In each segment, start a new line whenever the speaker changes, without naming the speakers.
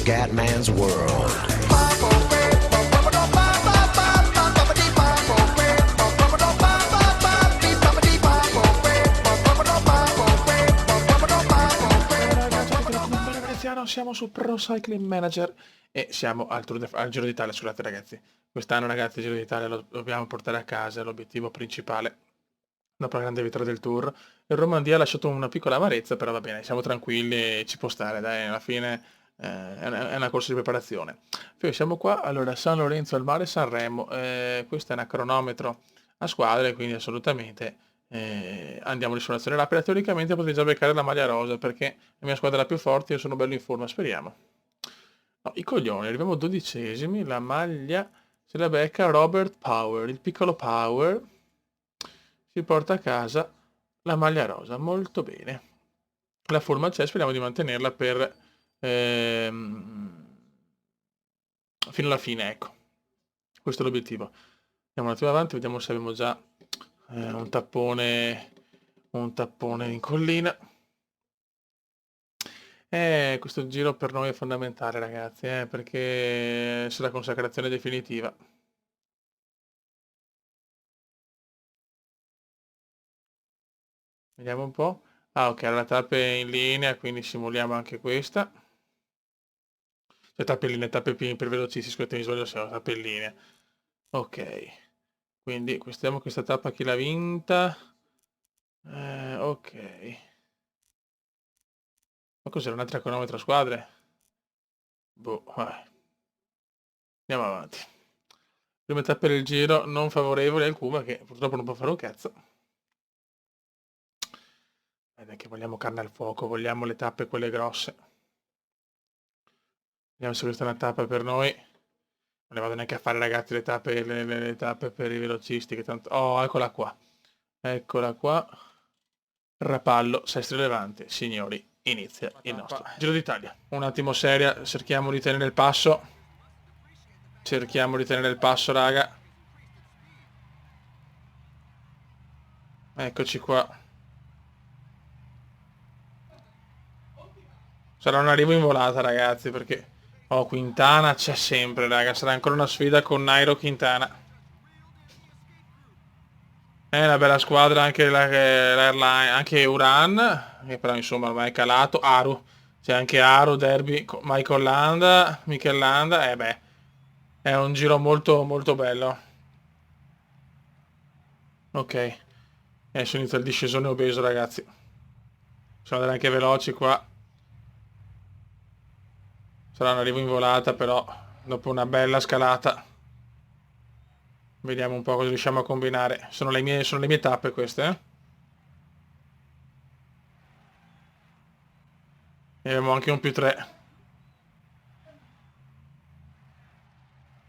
Scatman's World.
Siamo su Pro Cycling Manager e siamo al Giro d'Italia, scusate ragazzi. Quest'anno ragazzi il Giro d'Italia lo dobbiamo portare a casa, è l'obiettivo principale dopo la grande vittoria del Tour. Il Romandie ha lasciato una piccola amarezza, però va bene, siamo tranquilli e ci può stare, dai, alla fine è una corsa di preparazione. Poi siamo qua, allora San Lorenzo al Mare, Sanremo, questo è un cronometro a squadre, quindi assolutamente andiamo di simulazione rapida. Teoricamente potrei già beccare la maglia rosa perché la mia squadra è la più forte e io sono bello in forma, speriamo. No, i coglioni, arriviamo 12esimi, la maglia se la becca Robert Power, il piccolo Power si porta a casa la maglia rosa, molto bene. La forma c'è, speriamo di mantenerla per fino alla fine, ecco. Questo è l'obiettivo. Andiamo un attimo avanti, vediamo se abbiamo già un tappone in collina. Questo giro per noi è fondamentale, ragazzi, perché c'è la consacrazione definitiva. Vediamo un po'. Ah, ok, la tappa è in linea, quindi simuliamo anche questa. Cioè, tappe in linea, tappe per velocisti, scusate, mi sbaglio, siamo tappe in linea. Ok, quindi vediamo questa tappa chi l'ha vinta. Ok. Ma cos'era un'altra cronometro a squadre? Boh, vai. Andiamo avanti. Prima tappa del giro non favorevole al Kuma che purtroppo non può fare un cazzo. Ed è che vogliamo carne al fuoco, vogliamo le tappe quelle grosse. Vediamo se questa è una tappa per noi. Non le vado neanche a fare ragazzi le tappe per i velocisti che tanto... Oh, eccola qua. Eccola qua. Rapallo, Sestri Levante, signori, inizia il nostro Giro d'Italia. Un attimo seria, cerchiamo di tenere il passo. Cerchiamo di tenere il passo, raga. Eccoci qua. Sarà un arrivo in volata, ragazzi, perché... Oh, Quintana c'è sempre, raga. Sarà ancora una sfida con Nairo Quintana. È una bella squadra anche l'Airline, anche Uran, che però insomma ormai è calato. Aru. C'è anche Aru, Derby, Michael Landa, Mikel Landa. Beh, è un giro molto molto bello. Ok. Adesso inizia il discesone obeso, ragazzi. Sono andare anche veloci qua. Sarà un arrivo in volata, però dopo una bella scalata. Vediamo un po' cosa riusciamo a combinare. Sono le mie tappe queste, eh. E abbiamo anche un più 3.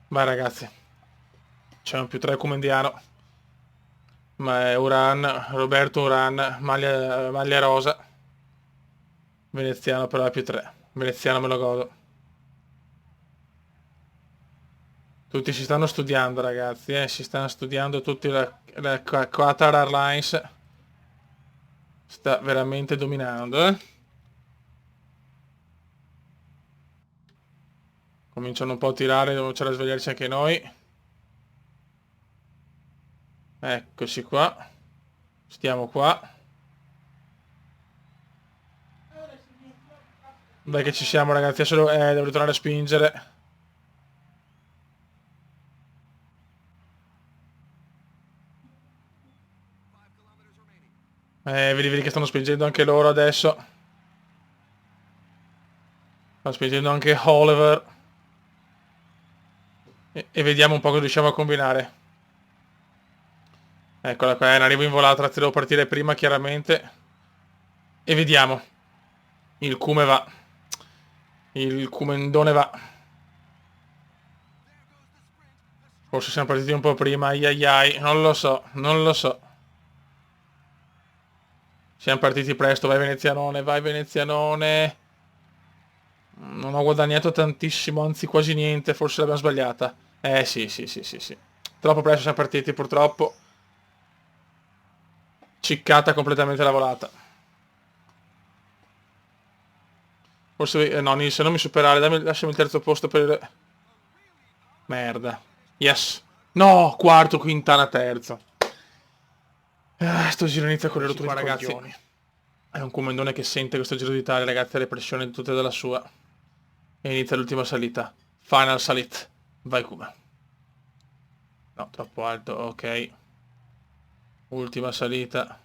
Vai ragazzi. C'è un più 3 comendiano. Ma è Uran, Roberto Uran, maglia rosa. Veneziano però è più 3. Veneziano me lo godo. Tutti si stanno studiando ragazzi, si stanno studiando tutti la Qatar Airlines. Sta veramente dominando, eh. Cominciano un po' a tirare, dobbiamo cominciare a svegliarci anche noi. Eccoci qua. Stiamo qua. Beh che ci siamo ragazzi, adesso devo ritornare a spingere. Vedi che stanno spingendo anche loro adesso. Stanno spingendo anche Oliver. E vediamo un po' cosa riusciamo a combinare. Eccola qua, arrivo in volata, ragazzi, devo partire prima chiaramente. E vediamo. Il Cume va. Il Cumendone va. Forse siamo partiti un po' prima, ai ai ai. Non lo so, non lo so. Siamo partiti presto, vai Venezianone, vai Venezianone. Non ho guadagnato tantissimo, anzi quasi niente, forse l'abbiamo sbagliata. Sì, sì, sì, sì, sì. Troppo presto siamo partiti, purtroppo. Ciccata completamente la volata. Forse... no, Nils, non mi superare, lasciami il terzo posto per... Merda. Yes. No, quarto, Quintana terzo. Sto giro inizia con le rotture qua, ragazzi. Coglioni. È un comandone che sente questo Giro d'Italia, ragazzi, le pressioni tutte dalla sua. E inizia l'ultima salita. Final salit. Vai Kuma. No, troppo alto, ok. Ultima salita.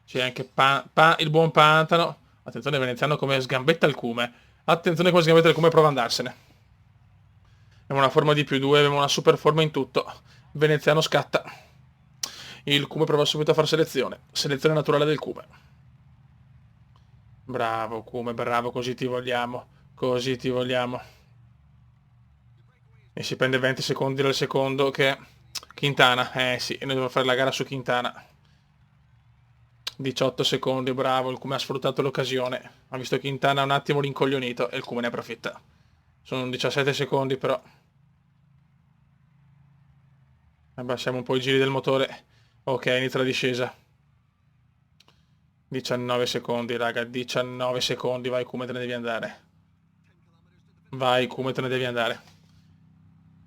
C'è anche il buon Pantano. Attenzione veneziano come sgambetta il Cume. Attenzione come sgambetta il Cume, prova ad andarsene. Abbiamo una forma di +2, abbiamo una super forma in tutto. Veneziano scatta. Il Cume prova subito a fare selezione. Selezione naturale del Cume. Bravo Cume, bravo, così ti vogliamo. Così ti vogliamo. E si prende 20 secondi dal secondo che... Quintana, sì, noi dobbiamo fare la gara su Quintana. 18 secondi, bravo, il Cume ha sfruttato l'occasione. Ha visto Quintana un attimo rincoglionito e il Cume ne approfitta. Sono 17 secondi però. Abbassiamo un po' i giri del motore. Ok, inizia la discesa. 19 secondi, raga, 19 secondi, vai Cume, te ne devi andare. Vai Cume, te ne devi andare.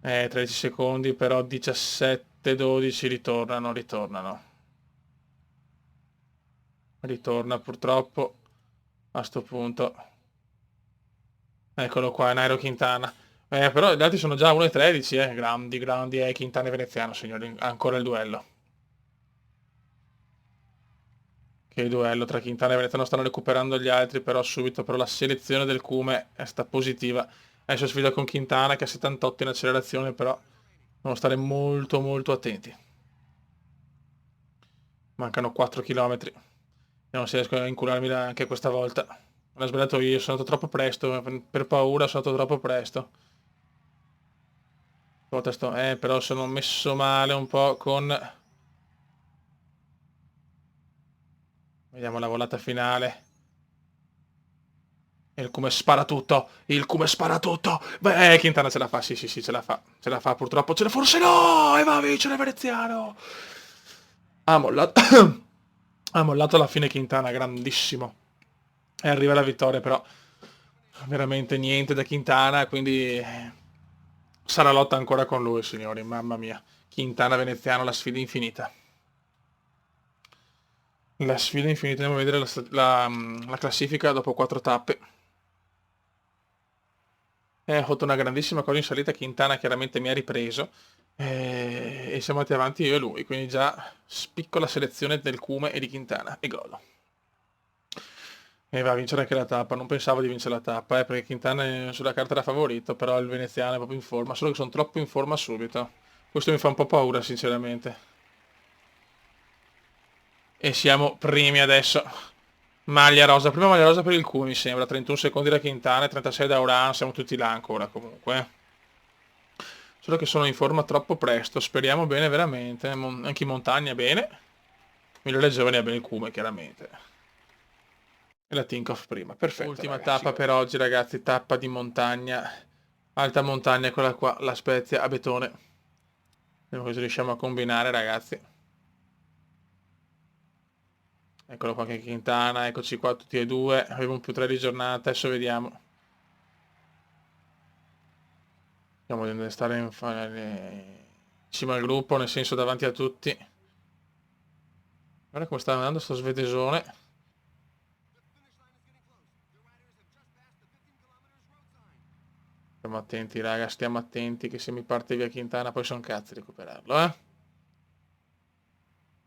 13 secondi, però 17, 12, ritornano. Ritorna purtroppo, a sto punto. Eccolo qua, Nairo Quintana. Però gli altri sono già 1,13, grandi, Quintana e Veneziano, signori, ancora il duello. Che il duello tra Quintana e Veneziano stanno recuperando gli altri, però subito però la selezione del Cume è stata positiva. Adesso sfida con Quintana che ha 78 in accelerazione, però devono stare molto attenti. Mancano 4 km. Vediamo se riesco a incularmi anche questa volta. L'ho sbagliato io, sono andato troppo presto, per paura sono andato troppo presto. Però sono messo male un po' con... Vediamo la volata finale. Il Cume spara tutto. Il Cume spara tutto. Beh, Quintana ce la fa. Sì, ce la fa. Ce la fa purtroppo. Forse no! E va a vincere Veneziano. Ha mollato. Ha mollato alla fine Quintana. Grandissimo. E arriva la vittoria, però veramente niente da Quintana. Quindi sarà lotta ancora con lui, signori. Mamma mia. Quintana Veneziano, la sfida infinita. La sfida infinita. Andiamo a vedere la classifica dopo 4 tappe. Ho fatto una grandissima cosa in salita, Quintana chiaramente mi ha ripreso e siamo andati avanti io e lui, quindi già spicco la selezione del Cume e di Quintana e gol. E va a vincere anche la tappa, non pensavo di vincere la tappa, perché Quintana sulla carta era favorito, però il veneziano è proprio in forma, solo che sono troppo in forma subito. Questo mi fa un po' paura sinceramente. E siamo primi adesso. Maglia rosa, prima maglia rosa per il Cume mi sembra, 31 secondi da Quintana e 36 da Uran, siamo tutti là ancora comunque. Solo che sono in forma troppo presto, speriamo bene veramente. Anche in montagna bene. Migliore giovane a bene il Cume chiaramente. E la Tinkoff prima, perfetto. Ultima ragazzi, tappa per oggi ragazzi, tappa di montagna. Alta montagna, quella qua, la Spezia a Betone. Vediamo cosa riusciamo a combinare ragazzi. Eccolo qua che Quintana, eccoci qua tutti e due. Avevo un +3 di giornata, adesso vediamo. Vediamo di stare in cima al gruppo, nel senso davanti a tutti. Guarda come sta andando sto svedesone. Stiamo attenti raga, stiamo attenti che se mi parte via Quintana poi sono cazzi recuperarlo,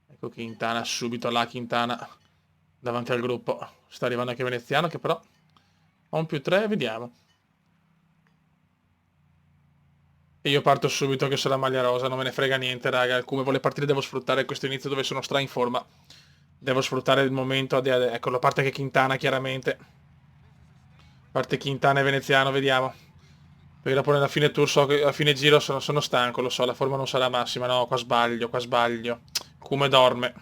Ecco Quintana, subito là Quintana davanti al gruppo. Sta arrivando anche Veneziano che però ha un +3, vediamo. E io parto subito che sarà maglia rosa, non me ne frega niente raga, come vuole partire devo sfruttare questo inizio dove sono stra in forma. Devo sfruttare il momento, ecco, la parte che Quintana chiaramente. Parte Quintana e Veneziano, vediamo. Perché dopo nella fine tour so che a fine giro sono stanco, lo so, la forma non sarà massima. No, qua sbaglio, qua sbaglio. Come dorme.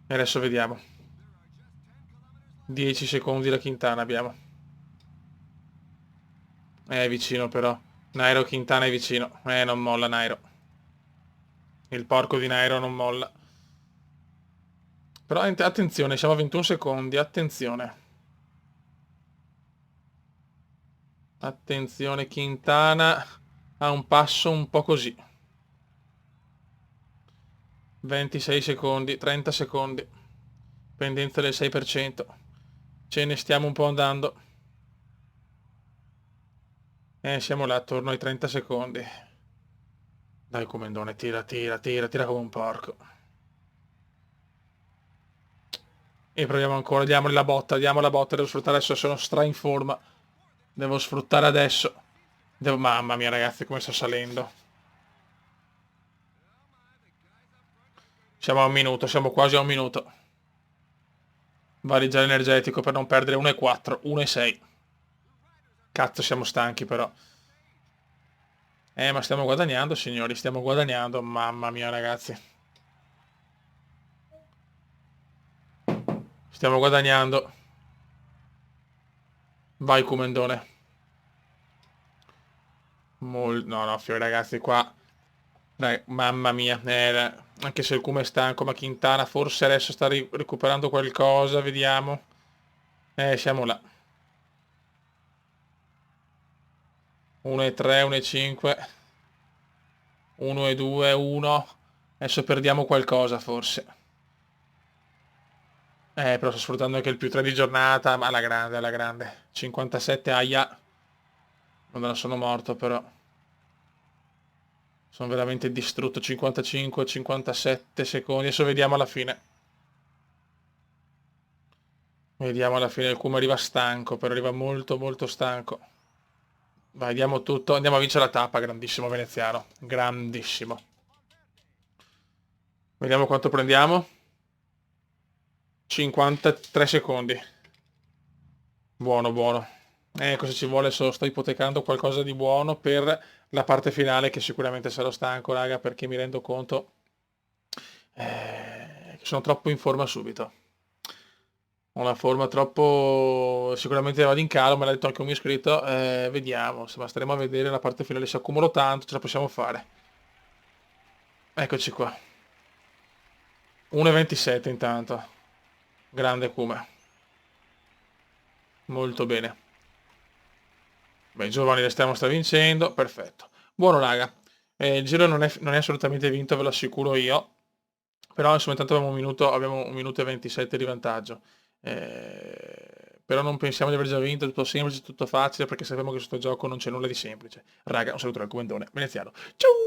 E adesso vediamo. 10 secondi da Quintana abbiamo. È vicino però. Nairo Quintana è vicino. Non molla Nairo. Il porco di Nairo non molla. Però attenzione, siamo a 21 secondi, attenzione. Attenzione, Quintana ha un passo un po' così. 26 secondi, 30 secondi. Pendenza del 6%. Ce ne stiamo un po' andando. Siamo là attorno ai 30 secondi. Dai, Comendone, tira, tira, tira, tira come un porco. E proviamo ancora, diamogli la botta, devo sfruttare adesso, sono stra in forma. Devo sfruttare adesso. Mamma mia ragazzi, come sta salendo. Siamo a un minuto, siamo quasi a un minuto. Valiggiare energetico per non perdere 1,4, 1,6. Cazzo, siamo stanchi però. Ma stiamo guadagnando, signori, stiamo guadagnando. Mamma mia ragazzi. Stiamo guadagnando. Vai, Comendone. No, no, fiori ragazzi, qua. Dai, mamma mia. Anche se il Cume è stanco, ma Quintana forse adesso sta recuperando qualcosa, vediamo. Siamo là. 1,3, 1,5. 1,2, 1. Adesso perdiamo qualcosa forse. Però sto sfruttando anche il più 3 di giornata, ma alla grande, alla grande. 57, aia. Non sono morto però. Sono veramente distrutto. 55, 57 secondi. Adesso vediamo alla fine. Vediamo alla fine. Il Kuma arriva stanco, però arriva molto molto stanco. Vai, diamo tutto. Andiamo a vincere la tappa. Grandissimo veneziano. Grandissimo. Vediamo quanto prendiamo. 53 secondi. Buono, buono. Cosa ci vuole? Sto ipotecando qualcosa di buono per la parte finale, che sicuramente sarò stanco, raga, perché mi rendo conto che sono troppo in forma subito. Ho una forma troppo... Sicuramente vado in calo, me l'ha detto anche un mio iscritto. Vediamo, se staremo a vedere la parte finale, se accumulo tanto ce la possiamo fare. Eccoci qua. 1,27 intanto. Grande Kuma. Molto bene. Beh, i giovani le stiamo stravincendo, perfetto. Buono raga, il giro non è assolutamente vinto, ve lo assicuro io, però insomma intanto abbiamo un minuto e 27 di vantaggio. Però non pensiamo di aver già vinto, è tutto semplice, tutto facile, perché sappiamo che su questo gioco non c'è nulla di semplice. Raga, un saluto dal Comendone veneziano. Ciao!